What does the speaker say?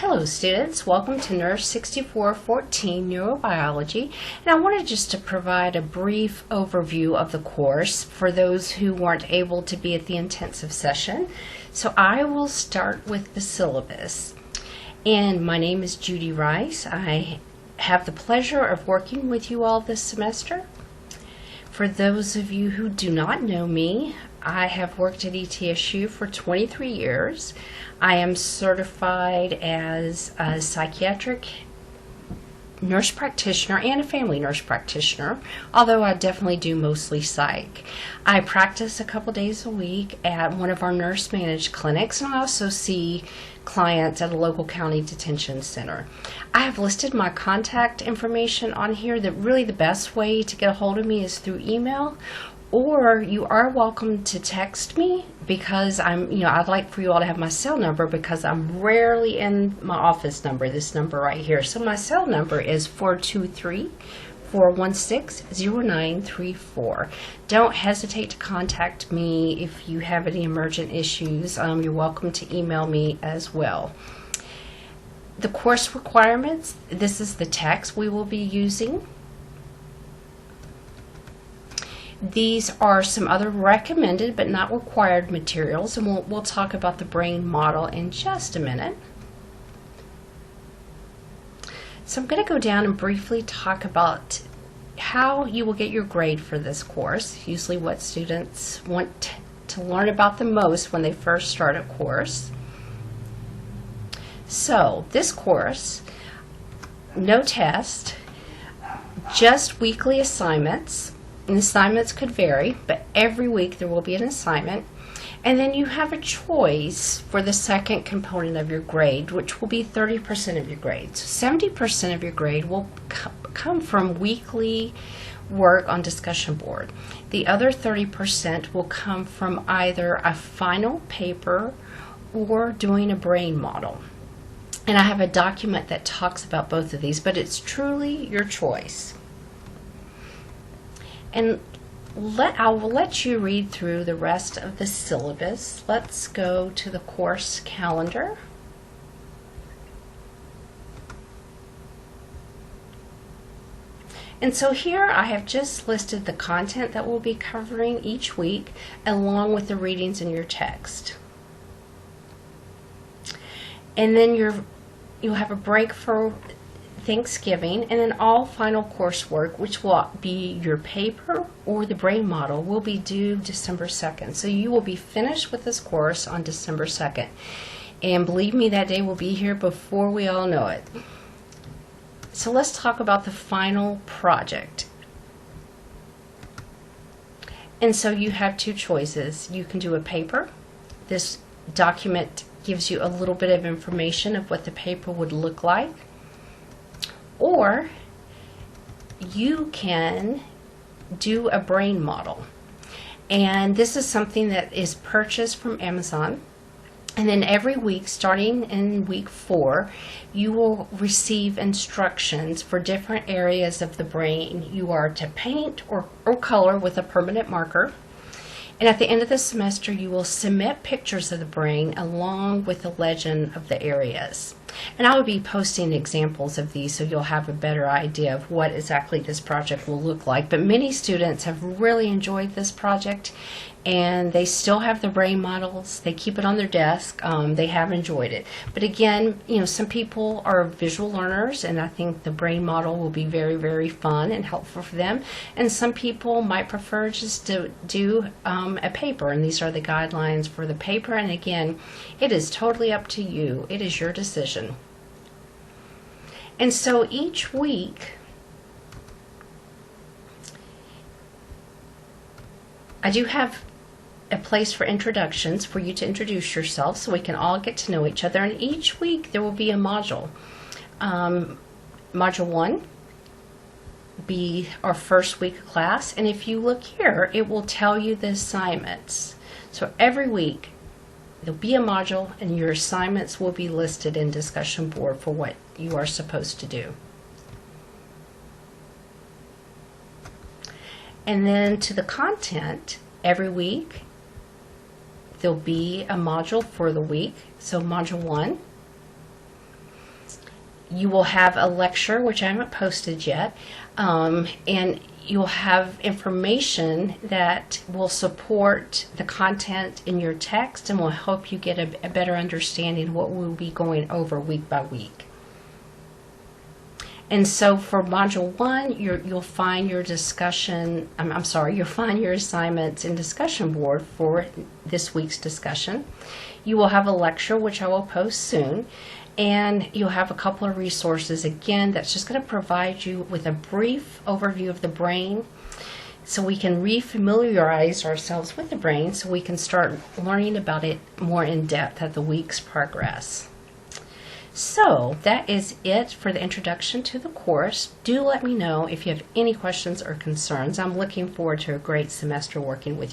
Hello students, welcome to Nurse 6414 Neurobiology, and I wanted just to provide a brief overview of the course for those who weren't able to be at the intensive session. So I will start with the syllabus. And my name is Judy Rice. I have the pleasure of working with you all this semester. For those of you who do not know me, I have worked at ETSU for 23 years. I am certified as a psychiatric nurse practitioner and a family nurse practitioner, although I definitely do mostly psych. I practice a couple days a week at one of our nurse managed clinics, and I also see clients at a local county detention center. I have listed my contact information on here. That really the best way to get a hold of me is through email, or you are welcome to text me, because I'd like for you all to have my cell number, because I'm rarely in my office number, this number right here. So my cell number is 423-416-0934. Don't hesitate to contact me if you have any emergent issues. You're welcome to email me as well. The course requirements, this is the text we will be using. These are some other recommended but not required materials, and we'll talk about the brain model in just a minute. So I'm going to go down and briefly talk about how you will get your grade for this course, usually what students want to learn about the most when they first start a course. So this course, no test, just weekly assignments. And assignments could vary, but every week there will be an assignment. And then you have a choice for the second component of your grade, which will be 30% of your grade. So 70% of your grade will come from weekly work on discussion board. The other 30% will come from either a final paper or doing a brain model. And I have a document that talks about both of these, but it's truly your choice. And I will let you read through the rest of the syllabus. Let's go to the course calendar. And so here I have just listed the content that we'll be covering each week, along with the readings in your text. And then you'll have a break for Thanksgiving, and then all final coursework, which will be your paper or the brain model, will be due December 2nd. So you will be finished with this course on December 2nd. And believe me, that day will be here before we all know it. So let's talk about the final project. And so you have two choices. You can do a paper. This document gives you a little bit of information of what the paper would look like. Or you can do a brain model. And this is something that is purchased from Amazon. And then every week, starting in week 4, you will receive instructions for different areas of the brain. You are to paint or color with a permanent marker. And at the end of the semester, you will submit pictures of the brain along with the legend of the areas. And I will be posting examples of these so you'll have a better idea of what exactly this project will look like. But many students have really enjoyed this project, and they still have the brain models. They keep it on their desk. They have enjoyed it. But again, some people are visual learners, and I think the brain model will be very, very fun and helpful for them. And some people might prefer just to do a paper, and these are the guidelines for the paper. And again, it is totally up to you. It is your decision. And so each week, I do have a place for introductions for you to introduce yourself so we can all get to know each other. And each week there will be a module. Module 1 be our first week of class, and if you look here, it will tell you the assignments. So every week there'll be a module, and your assignments will be listed in discussion board for what you are supposed to do. And then to the content, every week there'll be a module for the week. So module 1 You will have a lecture, which I haven't posted yet, and you'll have information that will support the content in your text and will help you get a better understanding of what we'll be going over week by week. And so for Module 1, you'll find your discussion, you'll find your assignments in discussion board for this week's discussion. You will have a lecture, which I will post soon, and you'll have a couple of resources, again, that's just going to provide you with a brief overview of the brain so we can refamiliarize ourselves with the brain so we can start learning about it more in depth as the weeks progress. So that is it for the introduction to the course. Do let me know if you have any questions or concerns. I'm looking forward to a great semester working with you.